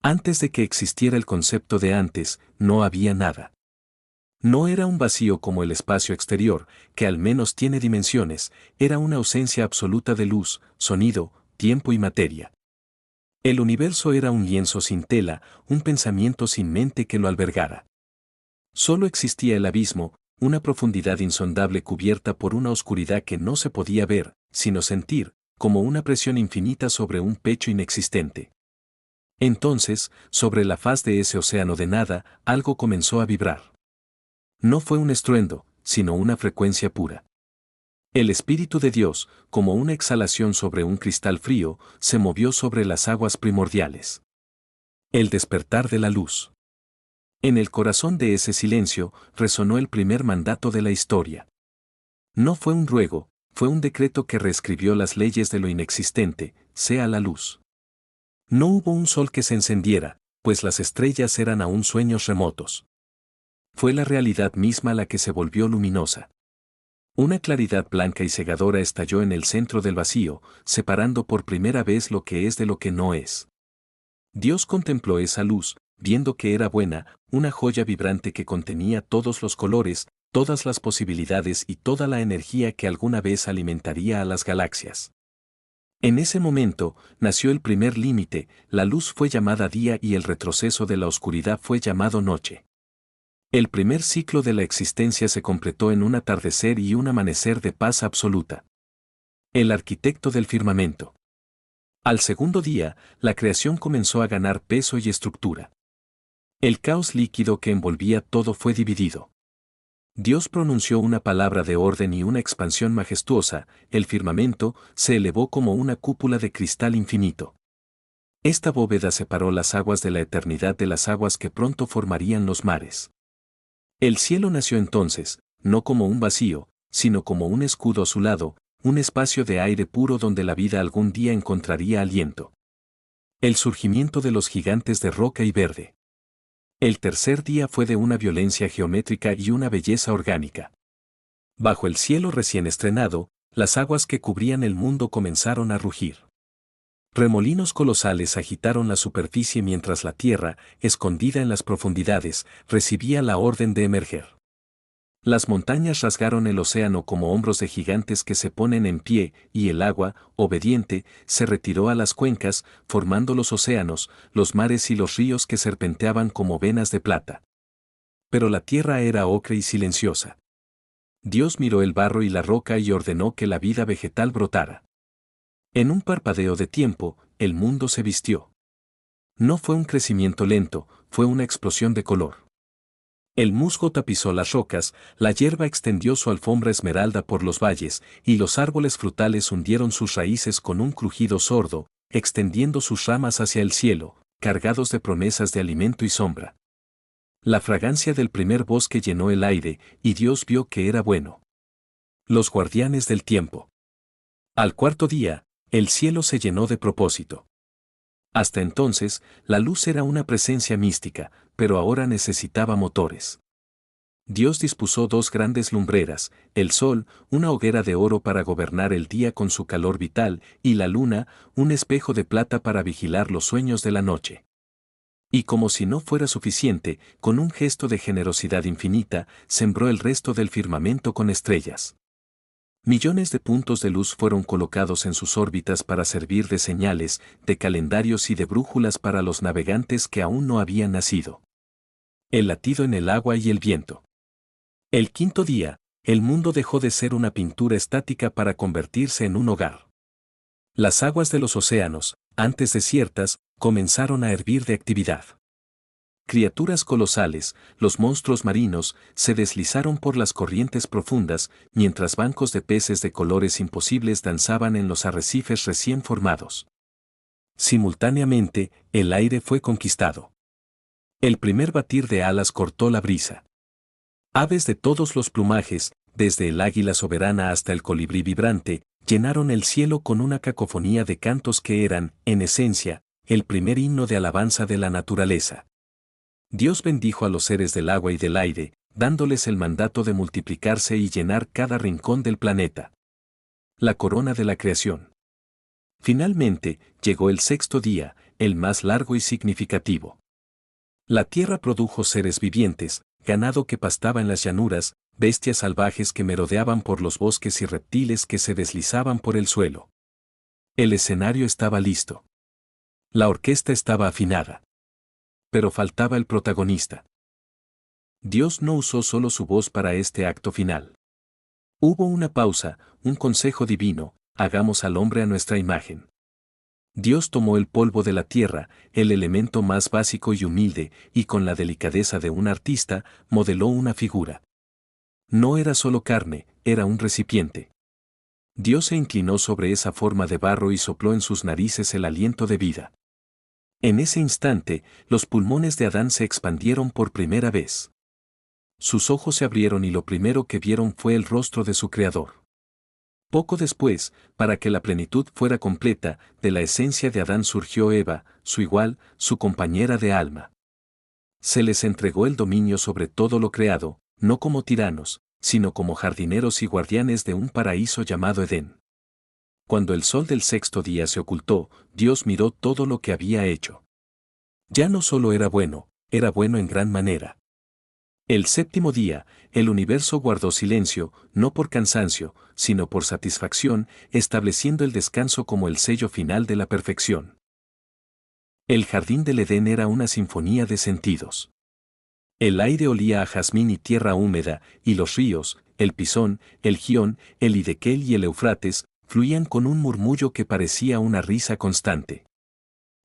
Antes de que existiera el concepto de antes, no había nada. No era un vacío como el espacio exterior, que al menos tiene dimensiones, era una ausencia absoluta de luz, sonido, tiempo y materia. El universo era un lienzo sin tela, un pensamiento sin mente que lo albergara. Solo existía el abismo, una profundidad insondable cubierta por una oscuridad que no se podía ver, sino sentir, como una presión infinita sobre un pecho inexistente. Entonces, sobre la faz de ese océano de nada, algo comenzó a vibrar. No fue un estruendo, sino una frecuencia pura. El Espíritu de Dios, como una exhalación sobre un cristal frío, se movió sobre las aguas primordiales. El despertar de la luz. En el corazón de ese silencio resonó el primer mandato de la historia. No fue un ruego, fue un decreto que reescribió las leyes de lo inexistente, sea la luz. No hubo un sol que se encendiera, pues las estrellas eran aún sueños remotos. Fue la realidad misma la que se volvió luminosa. Una claridad blanca y cegadora estalló en el centro del vacío, separando por primera vez lo que es de lo que no es. Dios contempló esa luz, viendo que era buena, una joya vibrante que contenía todos los colores, todas las posibilidades y toda la energía que alguna vez alimentaría a las galaxias. En ese momento, nació el primer límite, la luz fue llamada día y el retroceso de la oscuridad fue llamado noche. El primer ciclo de la existencia se completó en un atardecer y un amanecer de paz absoluta. El arquitecto del firmamento. Al segundo día, la creación comenzó a ganar peso y estructura. El caos líquido que envolvía todo fue dividido. Dios pronunció una palabra de orden y una expansión majestuosa, el firmamento se elevó como una cúpula de cristal infinito. Esta bóveda separó las aguas de la eternidad de las aguas que pronto formarían los mares. El cielo nació entonces, no como un vacío, sino como un escudo azulado, un espacio de aire puro donde la vida algún día encontraría aliento. El surgimiento de los gigantes de roca y verde. El tercer día fue de una violencia geométrica y una belleza orgánica. Bajo el cielo recién estrenado, las aguas que cubrían el mundo comenzaron a rugir. Remolinos colosales agitaron la superficie mientras la tierra, escondida en las profundidades, recibía la orden de emerger. Las montañas rasgaron el océano como hombros de gigantes que se ponen en pie, y el agua, obediente, se retiró a las cuencas, formando los océanos, los mares y los ríos que serpenteaban como venas de plata. Pero la tierra era ocre y silenciosa. Dios miró el barro y la roca y ordenó que la vida vegetal brotara. En un parpadeo de tiempo, el mundo se vistió. No fue un crecimiento lento, fue una explosión de color. El musgo tapizó las rocas, la hierba extendió su alfombra esmeralda por los valles, y los árboles frutales hundieron sus raíces con un crujido sordo, extendiendo sus ramas hacia el cielo, cargados de promesas de alimento y sombra. La fragancia del primer bosque llenó el aire, y Dios vio que era bueno. Los guardianes del tiempo. Al cuarto día, el cielo se llenó de propósito. Hasta entonces, la luz era una presencia mística, pero ahora necesitaba motores. Dios dispuso dos grandes lumbreras, el sol, una hoguera de oro para gobernar el día con su calor vital, y la luna, un espejo de plata para vigilar los sueños de la noche. Y como si no fuera suficiente, con un gesto de generosidad infinita, sembró el resto del firmamento con estrellas. Millones de puntos de luz fueron colocados en sus órbitas para servir de señales, de calendarios y de brújulas para los navegantes que aún no habían nacido. El latido en el agua y el viento. El quinto día, el mundo dejó de ser una pintura estática para convertirse en un hogar. Las aguas de los océanos, antes desiertas, comenzaron a hervir de actividad. Criaturas colosales, los monstruos marinos, se deslizaron por las corrientes profundas, mientras bancos de peces de colores imposibles danzaban en los arrecifes recién formados. Simultáneamente, el aire fue conquistado. El primer batir de alas cortó la brisa. Aves de todos los plumajes, desde el águila soberana hasta el colibrí vibrante, llenaron el cielo con una cacofonía de cantos que eran, en esencia, el primer himno de alabanza de la naturaleza. Dios bendijo a los seres del agua y del aire, dándoles el mandato de multiplicarse y llenar cada rincón del planeta. La corona de la creación. Finalmente, llegó el sexto día, el más largo y significativo. La tierra produjo seres vivientes, ganado que pastaba en las llanuras, bestias salvajes que merodeaban por los bosques y reptiles que se deslizaban por el suelo. El escenario estaba listo. La orquesta estaba afinada. Pero faltaba el protagonista. Dios no usó solo su voz para este acto final. Hubo una pausa, un consejo divino: hagamos al hombre a nuestra imagen. Dios tomó el polvo de la tierra, el elemento más básico y humilde, y con la delicadeza de un artista, modeló una figura. No era solo carne, era un recipiente. Dios se inclinó sobre esa forma de barro y sopló en sus narices el aliento de vida. En ese instante, los pulmones de Adán se expandieron por primera vez. Sus ojos se abrieron y lo primero que vieron fue el rostro de su Creador. Poco después, para que la plenitud fuera completa, de la esencia de Adán surgió Eva, su igual, su compañera de alma. Se les entregó el dominio sobre todo lo creado, no como tiranos, sino como jardineros y guardianes de un paraíso llamado Edén. Cuando el sol del sexto día se ocultó, Dios miró todo lo que había hecho. Ya no solo era bueno en gran manera. El séptimo día, el universo guardó silencio, no por cansancio, sino por satisfacción, estableciendo el descanso como el sello final de la perfección. El jardín del Edén era una sinfonía de sentidos. El aire olía a jazmín y tierra húmeda, y los ríos, el Pisón, el Gión, el Hiddekel y el Eufrates, fluían con un murmullo que parecía una risa constante.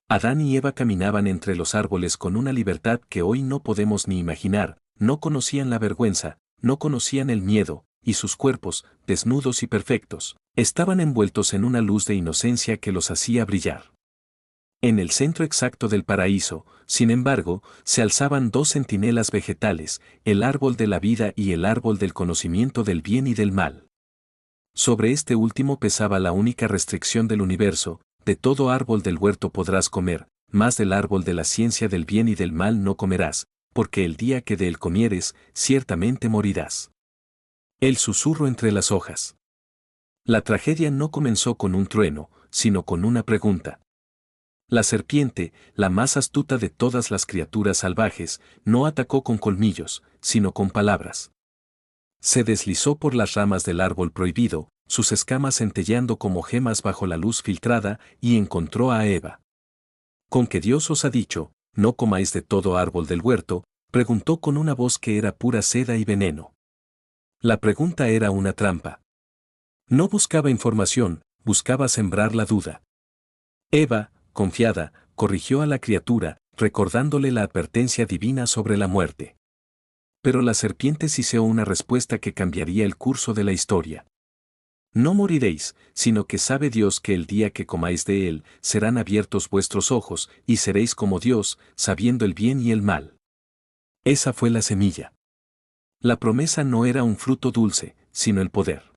Adán y Eva caminaban entre los árboles con una libertad que hoy no podemos ni imaginar. No conocían la vergüenza, no conocían el miedo, y sus cuerpos, desnudos y perfectos, estaban envueltos en una luz de inocencia que los hacía brillar. En el centro exacto del paraíso, sin embargo, se alzaban dos centinelas vegetales, el árbol de la vida y el árbol del conocimiento del bien y del mal. Sobre este último pesaba la única restricción del universo: de todo árbol del huerto podrás comer, mas del árbol de la ciencia del bien y del mal no comerás, porque el día que de él comieres, ciertamente morirás. El susurro entre las hojas. La tragedia no comenzó con un trueno, sino con una pregunta. La serpiente, la más astuta de todas las criaturas salvajes, no atacó con colmillos, sino con palabras. Se deslizó por las ramas del árbol prohibido, sus escamas centelleando como gemas bajo la luz filtrada, y encontró a Eva. ¿Con qué Dios os ha dicho: no comáis de todo árbol del huerto?, preguntó con una voz que era pura seda y veneno. La pregunta era una trampa. No buscaba información, buscaba sembrar la duda. Eva, confiada, corrigió a la criatura, recordándole la advertencia divina sobre la muerte. Pero la serpiente siseó una respuesta que cambiaría el curso de la historia. No moriréis, sino que sabe Dios que el día que comáis de él, serán abiertos vuestros ojos, y seréis como Dios, sabiendo el bien y el mal. Esa fue la semilla. La promesa no era un fruto dulce, sino el poder.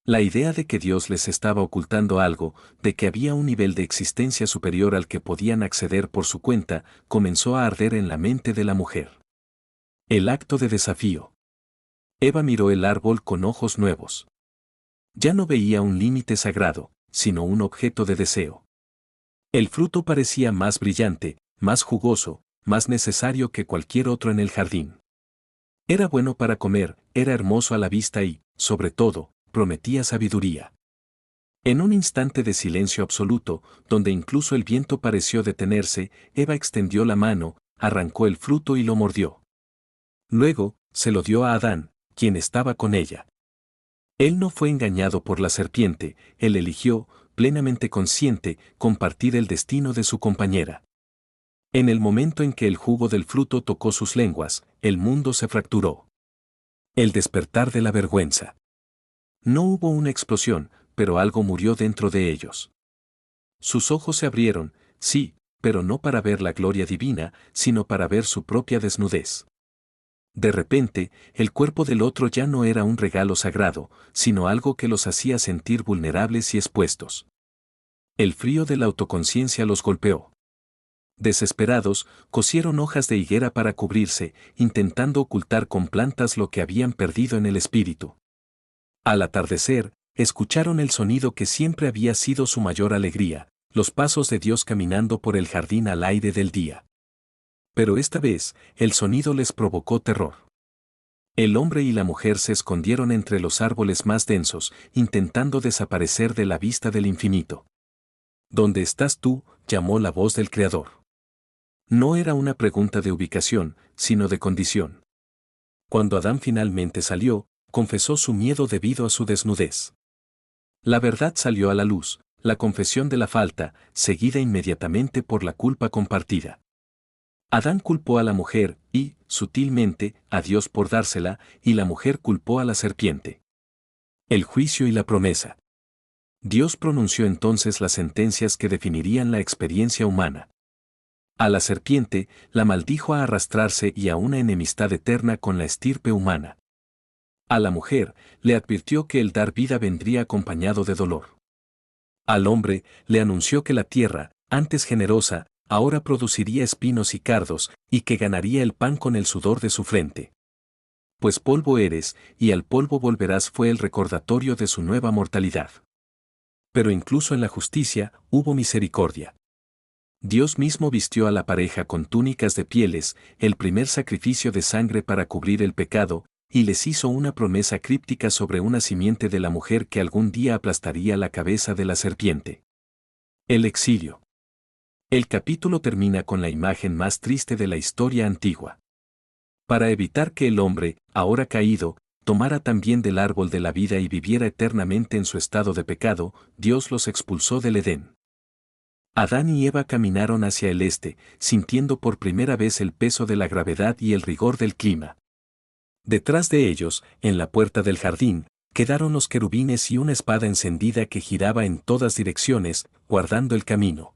La idea de que Dios les estaba ocultando algo, de que había un nivel de existencia superior al que podían acceder por su cuenta, comenzó a arder en la mente de la mujer. El acto de desafío. Eva miró el árbol con ojos nuevos. Ya no veía un límite sagrado, sino un objeto de deseo. El fruto parecía más brillante, más jugoso, más necesario que cualquier otro en el jardín. Era bueno para comer, era hermoso a la vista y, sobre todo, prometía sabiduría. En un instante de silencio absoluto, donde incluso el viento pareció detenerse, Eva extendió la mano, arrancó el fruto y lo mordió. Luego, se lo dio a Adán, quien estaba con ella. Él no fue engañado por la serpiente, él eligió, plenamente consciente, compartir el destino de su compañera. En el momento en que el jugo del fruto tocó sus lenguas, el mundo se fracturó. El despertar de la vergüenza. No hubo una explosión, pero algo murió dentro de ellos. Sus ojos se abrieron, sí, pero no para ver la gloria divina, sino para ver su propia desnudez. De repente, el cuerpo del otro ya no era un regalo sagrado, sino algo que los hacía sentir vulnerables y expuestos. El frío de la autoconciencia los golpeó. Desesperados, cosieron hojas de higuera para cubrirse, intentando ocultar con plantas lo que habían perdido en el espíritu. Al atardecer, escucharon el sonido que siempre había sido su mayor alegría, los pasos de Dios caminando por el jardín al aire del día. Pero esta vez, el sonido les provocó terror. El hombre y la mujer se escondieron entre los árboles más densos, intentando desaparecer de la vista del infinito. ¿Dónde estás tú?, llamó la voz del Creador. No era una pregunta de ubicación, sino de condición. Cuando Adán finalmente salió, confesó su miedo debido a su desnudez. La verdad salió a la luz, la confesión de la falta, seguida inmediatamente por la culpa compartida. Adán culpó a la mujer y, sutilmente, a Dios por dársela, y la mujer culpó a la serpiente. El juicio y la promesa. Dios pronunció entonces las sentencias que definirían la experiencia humana. A la serpiente, la maldijo a arrastrarse y a una enemistad eterna con la estirpe humana. A la mujer, le advirtió que el dar vida vendría acompañado de dolor. Al hombre, le anunció que la tierra, antes generosa, ahora produciría espinos y cardos, y que ganaría el pan con el sudor de su frente. Pues polvo eres, y al polvo volverás, fue el recordatorio de su nueva mortalidad. Pero incluso en la justicia, hubo misericordia. Dios mismo vistió a la pareja con túnicas de pieles, el primer sacrificio de sangre para cubrir el pecado, y les hizo una promesa críptica sobre una simiente de la mujer que algún día aplastaría la cabeza de la serpiente. El exilio. El capítulo termina con la imagen más triste de la historia antigua. Para evitar que el hombre, ahora caído, tomara también del árbol de la vida y viviera eternamente en su estado de pecado, Dios los expulsó del Edén. Adán y Eva caminaron hacia el este, sintiendo por primera vez el peso de la gravedad y el rigor del clima. Detrás de ellos, en la puerta del jardín, quedaron los querubines y una espada encendida que giraba en todas direcciones, guardando el camino.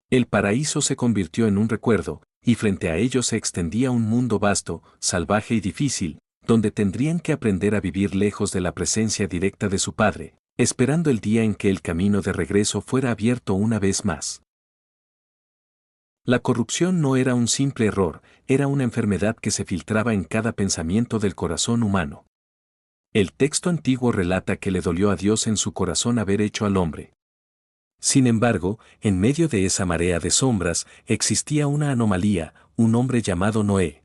El paraíso se convirtió en un recuerdo, y frente a ellos se extendía un mundo vasto, salvaje y difícil, donde tendrían que aprender a vivir lejos de la presencia directa de su Padre, esperando el día en que el camino de regreso fuera abierto una vez más. La corrupción no era un simple error, era una enfermedad que se filtraba en cada pensamiento del corazón humano. El texto antiguo relata que le dolió a Dios en su corazón haber hecho al hombre. Sin embargo, en medio de esa marea de sombras, existía una anomalía, un hombre llamado Noé.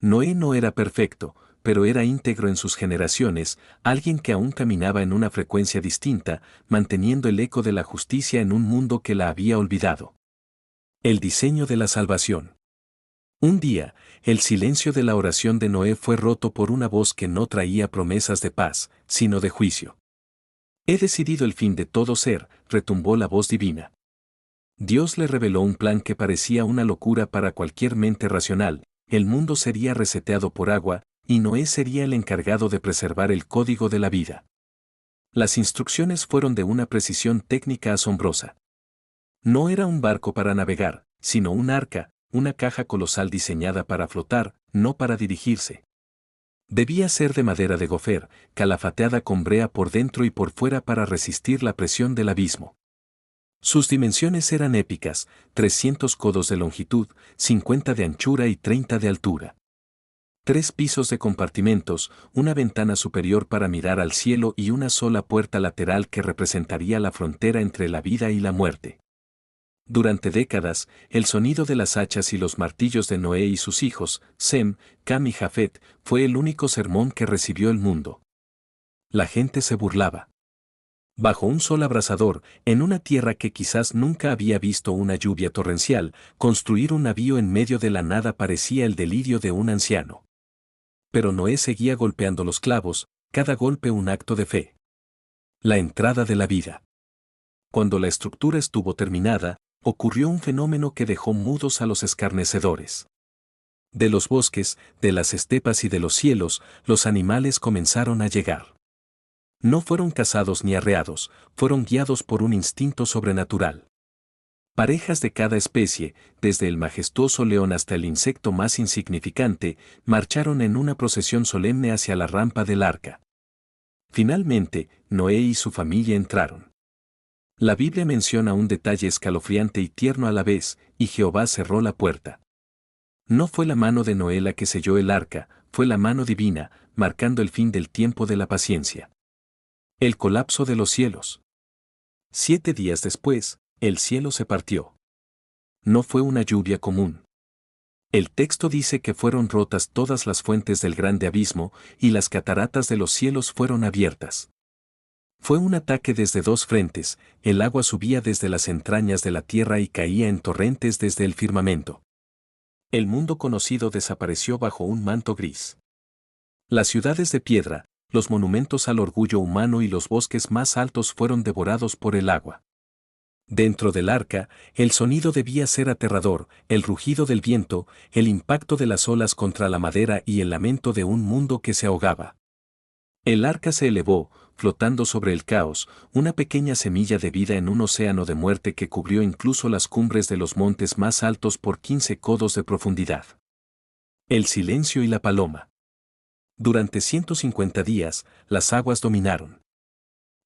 Noé no era perfecto, pero era íntegro en sus generaciones, alguien que aún caminaba en una frecuencia distinta, manteniendo el eco de la justicia en un mundo que la había olvidado. El diseño de la salvación. Un día, el silencio de la oración de Noé fue roto por una voz que no traía promesas de paz, sino de juicio. He decidido el fin de todo ser, retumbó la voz divina. Dios le reveló un plan que parecía una locura para cualquier mente racional: el mundo sería reseteado por agua, y Noé sería el encargado de preservar el código de la vida. Las instrucciones fueron de una precisión técnica asombrosa. No era un barco para navegar, sino un arca, una caja colosal diseñada para flotar, no para dirigirse. Debía ser de madera de gofer, calafateada con brea por dentro y por fuera para resistir la presión del abismo. Sus dimensiones eran épicas: 300 codos de longitud, 50 de anchura y 30 de altura. 3 pisos de compartimentos, una ventana superior para mirar al cielo y una sola puerta lateral que representaría la frontera entre la vida y la muerte. Durante décadas, el sonido de las hachas y los martillos de Noé y sus hijos, Sem, Cam y Jafet, fue el único sermón que recibió el mundo. La gente se burlaba. Bajo un sol abrasador, en una tierra que quizás nunca había visto una lluvia torrencial, construir un navío en medio de la nada parecía el delirio de un anciano. Pero Noé seguía golpeando los clavos, cada golpe un acto de fe. La entrada de la vida. Cuando la estructura estuvo terminada, ocurrió un fenómeno que dejó mudos a los escarnecedores. De los bosques, de las estepas y de los cielos, los animales comenzaron a llegar. No fueron cazados ni arreados, fueron guiados por un instinto sobrenatural. Parejas de cada especie, desde el majestuoso león hasta el insecto más insignificante, marcharon en una procesión solemne hacia la rampa del arca. Finalmente, Noé y su familia entraron. La Biblia menciona un detalle escalofriante y tierno a la vez: y Jehová cerró la puerta. No fue la mano de Noé la que selló el arca, fue la mano divina, marcando el fin del tiempo de la paciencia. El colapso de los cielos. 7 días después, el cielo se partió. No fue una lluvia común. El texto dice que fueron rotas todas las fuentes del grande abismo, y las cataratas de los cielos fueron abiertas. Fue un ataque desde dos frentes, el agua subía desde las entrañas de la tierra y caía en torrentes desde el firmamento. El mundo conocido desapareció bajo un manto gris. Las ciudades de piedra, los monumentos al orgullo humano y los bosques más altos fueron devorados por el agua. Dentro del arca, el sonido debía ser aterrador, el rugido del viento, el impacto de las olas contra la madera y el lamento de un mundo que se ahogaba. El arca se elevó, flotando sobre el caos, una pequeña semilla de vida en un océano de muerte que cubrió incluso las cumbres de los montes más altos por 15 codos de profundidad. El silencio y la paloma. Durante 150 días, las aguas dominaron.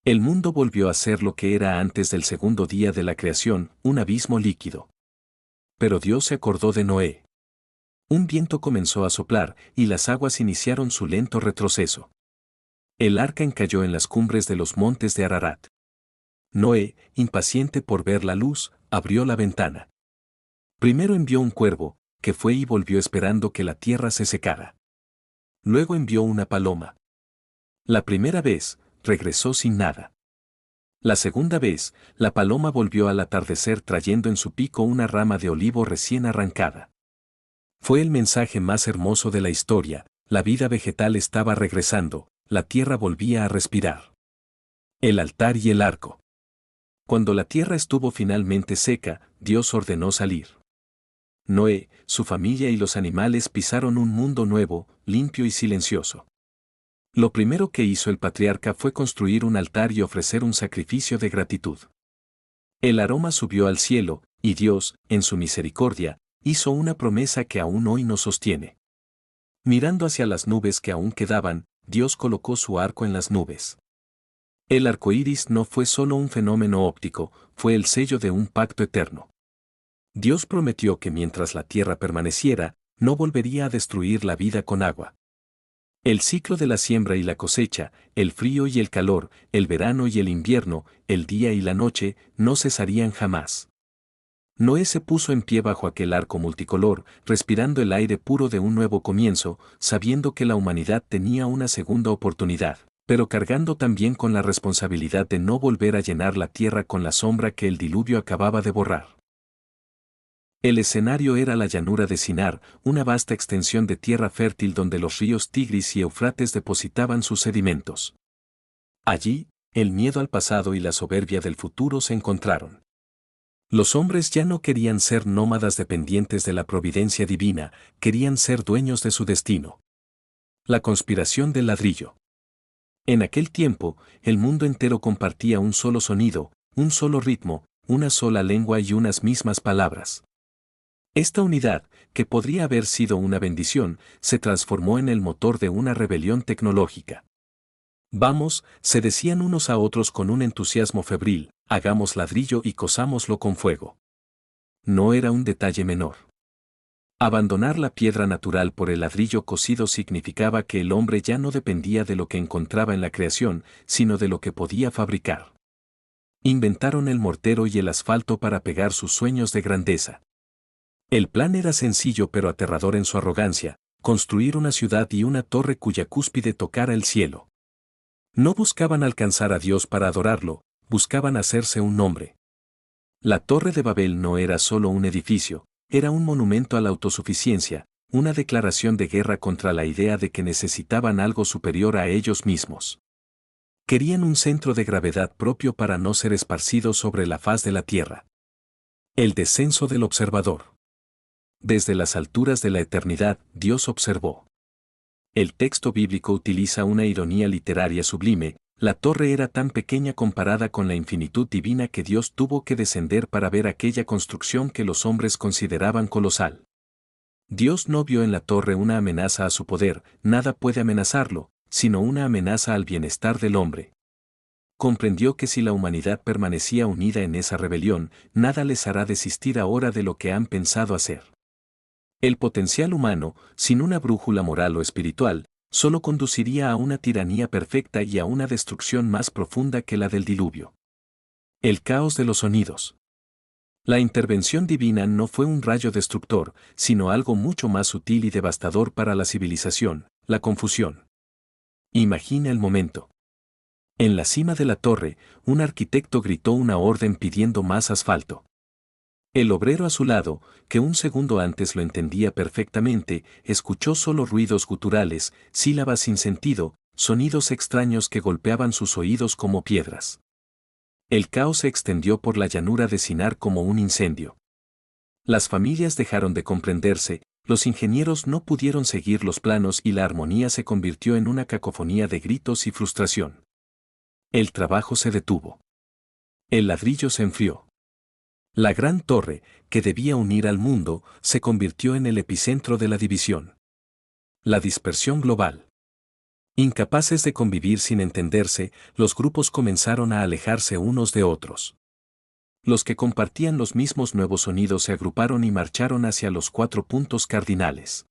El mundo volvió a ser lo que era antes del segundo día de la creación, un abismo líquido. Pero Dios se acordó de Noé. Un viento comenzó a soplar, y las aguas iniciaron su lento retroceso. El arca encalló en las cumbres de los montes de Ararat. Noé, impaciente por ver la luz, abrió la ventana. Primero envió un cuervo, que fue y volvió esperando que la tierra se secara. Luego envió una paloma. La primera vez, regresó sin nada. La segunda vez, la paloma volvió al atardecer trayendo en su pico una rama de olivo recién arrancada. Fue el mensaje más hermoso de la historia, la vida vegetal estaba regresando, la tierra volvía a respirar. El altar y el arco. Cuando la tierra estuvo finalmente seca, Dios ordenó salir. Noé, su familia y los animales pisaron un mundo nuevo, limpio y silencioso. Lo primero que hizo el patriarca fue construir un altar y ofrecer un sacrificio de gratitud. El aroma subió al cielo, y Dios, en su misericordia, hizo una promesa que aún hoy nos sostiene. Mirando hacia las nubes que aún quedaban, Dios colocó su arco en las nubes. El arco iris no fue solo un fenómeno óptico, fue el sello de un pacto eterno. Dios prometió que mientras la tierra permaneciera, no volvería a destruir la vida con agua. El ciclo de la siembra y la cosecha, el frío y el calor, el verano y el invierno, el día y la noche, no cesarían jamás. Noé se puso en pie bajo aquel arco multicolor, respirando el aire puro de un nuevo comienzo, sabiendo que la humanidad tenía una segunda oportunidad, pero cargando también con la responsabilidad de no volver a llenar la tierra con la sombra que el diluvio acababa de borrar. El escenario era la llanura de Sinar, una vasta extensión de tierra fértil donde los ríos Tigris y Eufrates depositaban sus sedimentos. Allí, el miedo al pasado y la soberbia del futuro se encontraron. Los hombres ya no querían ser nómadas dependientes de la providencia divina, querían ser dueños de su destino. La conspiración del ladrillo. En aquel tiempo, el mundo entero compartía un solo sonido, un solo ritmo, una sola lengua y unas mismas palabras. Esta unidad, que podría haber sido una bendición, se transformó en el motor de una rebelión tecnológica. Vamos, se decían unos a otros con un entusiasmo febril, hagamos ladrillo y cosámoslo con fuego. No era un detalle menor. Abandonar la piedra natural por el ladrillo cocido significaba que el hombre ya no dependía de lo que encontraba en la creación, sino de lo que podía fabricar. Inventaron el mortero y el asfalto para pegar sus sueños de grandeza. El plan era sencillo pero aterrador en su arrogancia, construir una ciudad y una torre cuya cúspide tocara el cielo. No buscaban alcanzar a Dios para adorarlo, buscaban hacerse un nombre. La Torre de Babel no era solo un edificio, era un monumento a la autosuficiencia, una declaración de guerra contra la idea de que necesitaban algo superior a ellos mismos. Querían un centro de gravedad propio para no ser esparcidos sobre la faz de la tierra. El descenso del observador. Desde las alturas de la eternidad, Dios observó. El texto bíblico utiliza una ironía literaria sublime, la torre era tan pequeña comparada con la infinitud divina que Dios tuvo que descender para ver aquella construcción que los hombres consideraban colosal. Dios no vio en la torre una amenaza a su poder, nada puede amenazarlo, sino una amenaza al bienestar del hombre. Comprendió que si la humanidad permanecía unida en esa rebelión, nada les hará desistir ahora de lo que han pensado hacer. El potencial humano, sin una brújula moral o espiritual, solo conduciría a una tiranía perfecta y a una destrucción más profunda que la del diluvio. El caos de los sonidos. La intervención divina no fue un rayo destructor, sino algo mucho más sutil y devastador para la civilización, la confusión. Imagina el momento. En la cima de la torre, un arquitecto gritó una orden pidiendo más asfalto. El obrero a su lado, que un segundo antes lo entendía perfectamente, escuchó solo ruidos guturales, sílabas sin sentido, sonidos extraños que golpeaban sus oídos como piedras. El caos se extendió por la llanura de Sinar como un incendio. Las familias dejaron de comprenderse, los ingenieros no pudieron seguir los planos y la armonía se convirtió en una cacofonía de gritos y frustración. El trabajo se detuvo. El ladrillo se enfrió. La gran torre, que debía unir al mundo, se convirtió en el epicentro de la división. La dispersión global. Incapaces de convivir sin entenderse, los grupos comenzaron a alejarse unos de otros. Los que compartían los mismos nuevos sonidos se agruparon y marcharon hacia los 4 puntos cardinales.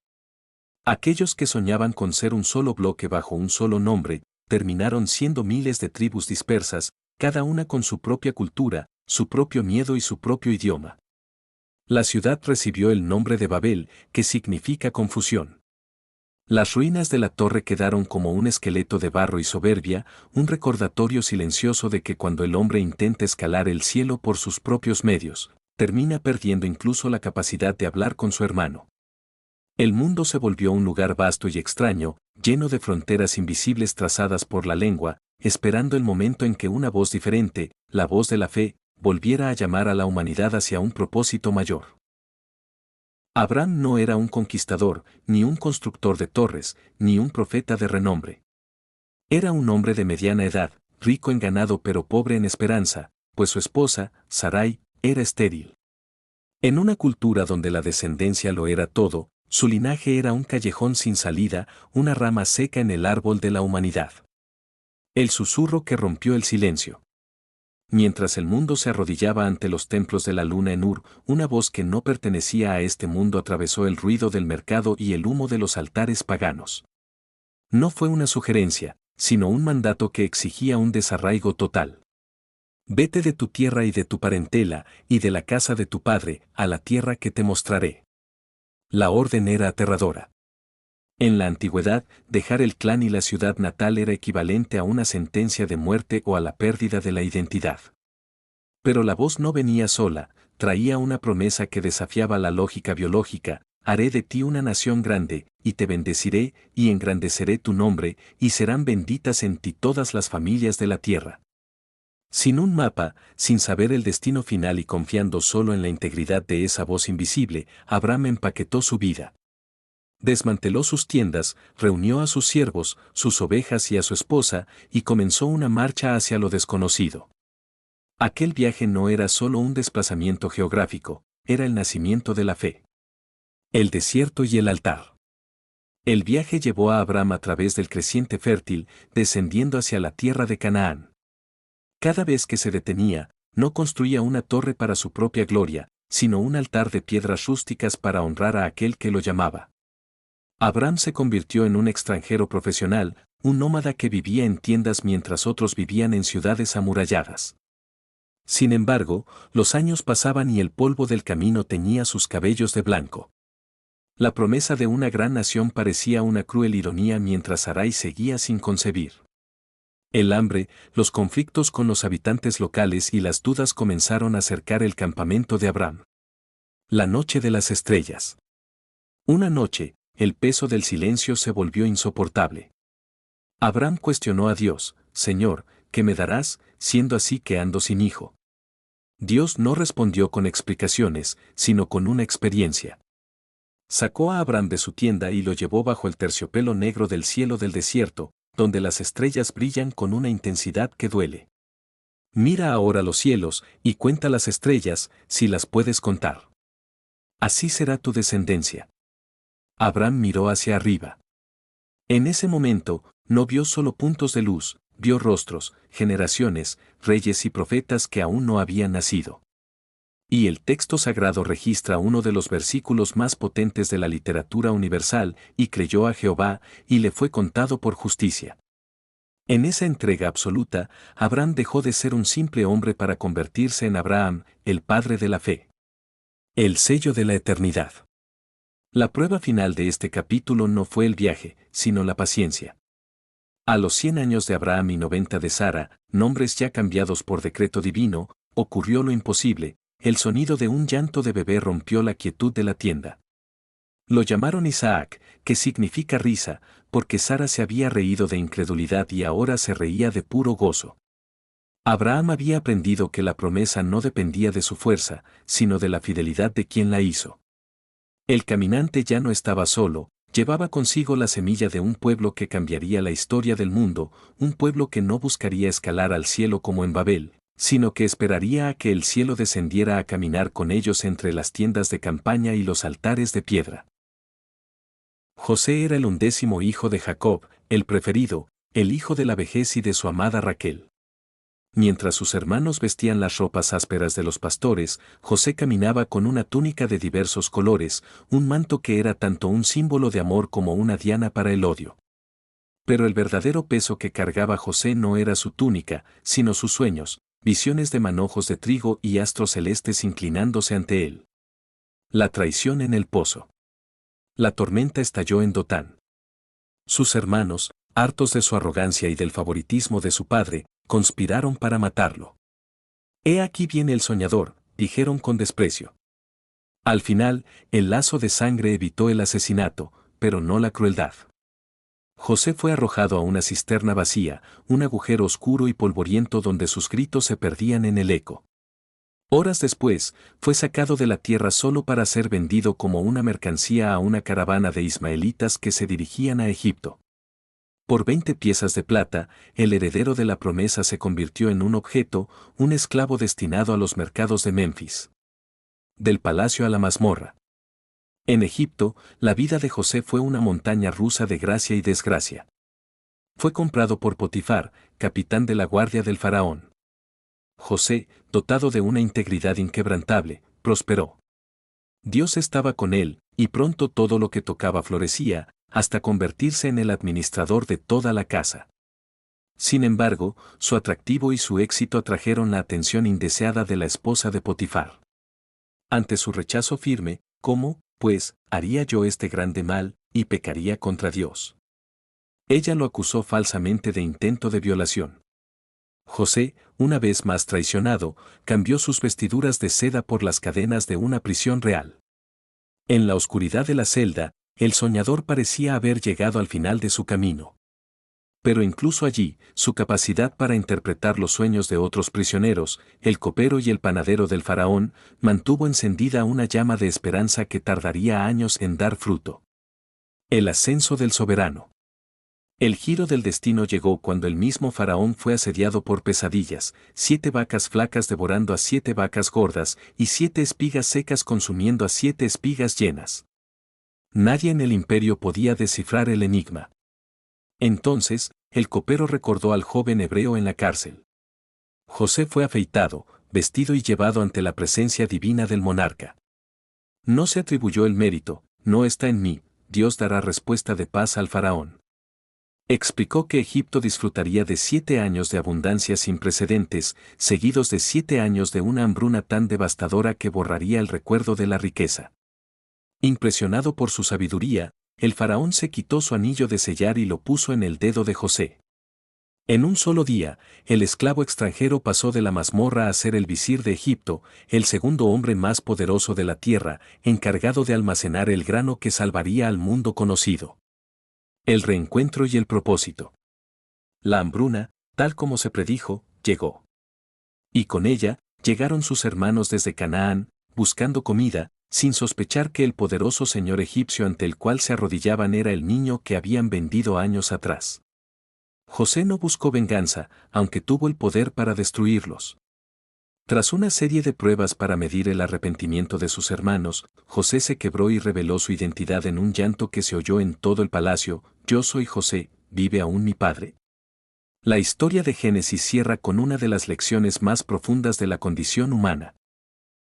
Aquellos que soñaban con ser un solo bloque bajo un solo nombre, terminaron siendo miles de tribus dispersas, cada una con su propia cultura, su propio miedo y su propio idioma. La ciudad recibió el nombre de Babel, que significa confusión. Las ruinas de la torre quedaron como un esqueleto de barro y soberbia, un recordatorio silencioso de que cuando el hombre intenta escalar el cielo por sus propios medios, termina perdiendo incluso la capacidad de hablar con su hermano. El mundo se volvió un lugar vasto y extraño, lleno de fronteras invisibles trazadas por la lengua, esperando el momento en que una voz diferente, la voz de la fe, volviera a llamar a la humanidad hacia un propósito mayor. Abraham no era un conquistador, ni un constructor de torres, ni un profeta de renombre. Era un hombre de mediana edad, rico en ganado pero pobre en esperanza, pues su esposa, Sarai, era estéril. En una cultura donde la descendencia lo era todo, su linaje era un callejón sin salida, una rama seca en el árbol de la humanidad. El susurro que rompió el silencio. Mientras el mundo se arrodillaba ante los templos de la luna en Ur, una voz que no pertenecía a este mundo atravesó el ruido del mercado y el humo de los altares paganos. No fue una sugerencia, sino un mandato que exigía un desarraigo total. Vete de tu tierra y de tu parentela, y de la casa de tu padre, a la tierra que te mostraré. La orden era aterradora. En la antigüedad, dejar el clan y la ciudad natal era equivalente a una sentencia de muerte o a la pérdida de la identidad. Pero la voz no venía sola, traía una promesa que desafiaba la lógica biológica: haré de ti una nación grande, y te bendeciré, y engrandeceré tu nombre, y serán benditas en ti todas las familias de la tierra. Sin un mapa, sin saber el destino final y confiando solo en la integridad de esa voz invisible, Abraham empaquetó su vida. Desmanteló sus tiendas, reunió a sus siervos, sus ovejas y a su esposa, y comenzó una marcha hacia lo desconocido. Aquel viaje no era solo un desplazamiento geográfico, era el nacimiento de la fe. El desierto y el altar. El viaje llevó a Abraham a través del creciente fértil, descendiendo hacia la tierra de Canaán. Cada vez que se detenía, no construía una torre para su propia gloria, sino un altar de piedras rústicas para honrar a aquel que lo llamaba. Abraham se convirtió en un extranjero profesional, un nómada que vivía en tiendas mientras otros vivían en ciudades amuralladas. Sin embargo, los años pasaban y el polvo del camino teñía sus cabellos de blanco. La promesa de una gran nación parecía una cruel ironía mientras Sarai seguía sin concebir. El hambre, los conflictos con los habitantes locales y las dudas comenzaron a cercar el campamento de Abraham. La noche de las estrellas. Una noche, el peso del silencio se volvió insoportable. Abraham cuestionó a Dios: Señor, ¿qué me darás, siendo así que ando sin hijo? Dios no respondió con explicaciones, sino con una experiencia. Sacó a Abraham de su tienda y lo llevó bajo el terciopelo negro del cielo del desierto, donde las estrellas brillan con una intensidad que duele. Mira ahora los cielos, y cuenta las estrellas, si las puedes contar. Así será tu descendencia. Abraham miró hacia arriba. En ese momento, no vio solo puntos de luz, vio rostros, generaciones, reyes y profetas que aún no habían nacido. Y el texto sagrado registra uno de los versículos más potentes de la literatura universal: y creyó a Jehová, y le fue contado por justicia. En esa entrega absoluta, Abraham dejó de ser un simple hombre para convertirse en Abraham, el padre de la fe. El sello de la eternidad. La prueba final de este capítulo no fue el viaje, sino la paciencia. A los 100 años de Abraham y 90 de Sara, nombres ya cambiados por decreto divino, ocurrió lo imposible, el sonido de un llanto de bebé rompió la quietud de la tienda. Lo llamaron Isaac, que significa risa, porque Sara se había reído de incredulidad y ahora se reía de puro gozo. Abraham había aprendido que la promesa no dependía de su fuerza, sino de la fidelidad de quien la hizo. El caminante ya no estaba solo, llevaba consigo la semilla de un pueblo que cambiaría la historia del mundo, un pueblo que no buscaría escalar al cielo como en Babel, sino que esperaría a que el cielo descendiera a caminar con ellos entre las tiendas de campaña y los altares de piedra. José era el 11º hijo de Jacob, el preferido, el hijo de la vejez y de su amada Raquel. Mientras sus hermanos vestían las ropas ásperas de los pastores, José caminaba con una túnica de diversos colores, un manto que era tanto un símbolo de amor como una diana para el odio. Pero el verdadero peso que cargaba José no era su túnica, sino sus sueños, visiones de manojos de trigo y astros celestes inclinándose ante él. La traición en el pozo. La tormenta estalló en Dotán. Sus hermanos, hartos de su arrogancia y del favoritismo de su padre, conspiraron para matarlo. «He aquí viene el soñador», dijeron con desprecio. Al final, el lazo de sangre evitó el asesinato, pero no la crueldad. José fue arrojado a una cisterna vacía, un agujero oscuro y polvoriento donde sus gritos se perdían en el eco. Horas después, fue sacado de la tierra solo para ser vendido como una mercancía a una caravana de ismaelitas que se dirigían a Egipto. Por 20 piezas de plata, el heredero de la promesa se convirtió en un objeto, un esclavo destinado a los mercados de Memphis. Del palacio a la mazmorra. En Egipto, la vida de José fue una montaña rusa de gracia y desgracia. Fue comprado por Potifar, capitán de la guardia del faraón. José, dotado de una integridad inquebrantable, prosperó. Dios estaba con él, y pronto todo lo que tocaba florecía, hasta convertirse en el administrador de toda la casa. Sin embargo, su atractivo y su éxito atrajeron la atención indeseada de la esposa de Potifar. Ante su rechazo firme, ¿cómo, pues, haría yo este grande mal, y pecaría contra Dios? Ella lo acusó falsamente de intento de violación. José, una vez más traicionado, cambió sus vestiduras de seda por las cadenas de una prisión real. En la oscuridad de la celda, el soñador parecía haber llegado al final de su camino. Pero incluso allí, su capacidad para interpretar los sueños de otros prisioneros, el copero y el panadero del faraón, mantuvo encendida una llama de esperanza que tardaría años en dar fruto. El ascenso del soberano. El giro del destino llegó cuando el mismo faraón fue asediado por pesadillas, 7 vacas flacas devorando a 7 vacas gordas y 7 espigas secas consumiendo a 7 espigas llenas. Nadie en el imperio podía descifrar el enigma. Entonces, el copero recordó al joven hebreo en la cárcel. José fue afeitado, vestido y llevado ante la presencia divina del monarca. No se atribuyó el mérito, no está en mí, Dios dará respuesta de paz al faraón. Explicó que Egipto disfrutaría de 7 años de abundancia sin precedentes, seguidos de 7 años de una hambruna tan devastadora que borraría el recuerdo de la riqueza. Impresionado por su sabiduría, el faraón se quitó su anillo de sellar y lo puso en el dedo de José. En un solo día, el esclavo extranjero pasó de la mazmorra a ser el visir de Egipto, el segundo hombre más poderoso de la tierra, encargado de almacenar el grano que salvaría al mundo conocido. El reencuentro y el propósito. La hambruna, tal como se predijo, llegó. Y con ella, llegaron sus hermanos desde Canaán, buscando comida, sin sospechar que el poderoso señor egipcio ante el cual se arrodillaban era el niño que habían vendido años atrás. José no buscó venganza, aunque tuvo el poder para destruirlos. Tras una serie de pruebas para medir el arrepentimiento de sus hermanos, José se quebró y reveló su identidad en un llanto que se oyó en todo el palacio: «Yo soy José, ¿vive aún mi padre?». La historia de Génesis cierra con una de las lecciones más profundas de la condición humana.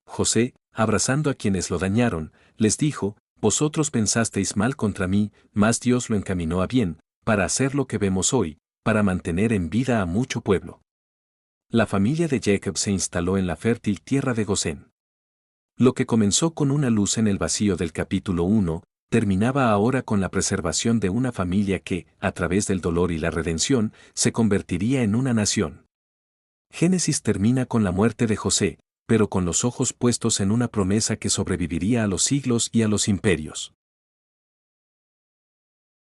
José, abrazando a quienes lo dañaron, les dijo: «Vosotros pensasteis mal contra mí, mas Dios lo encaminó a bien, para hacer lo que vemos hoy, para mantener en vida a mucho pueblo». La familia de Jacob se instaló en la fértil tierra de Gosén. Lo que comenzó con una luz en el vacío del capítulo 1, terminaba ahora con la preservación de una familia que, a través del dolor y la redención, se convertiría en una nación. Génesis termina con la muerte de José, pero con los ojos puestos en una promesa que sobreviviría a los siglos y a los imperios.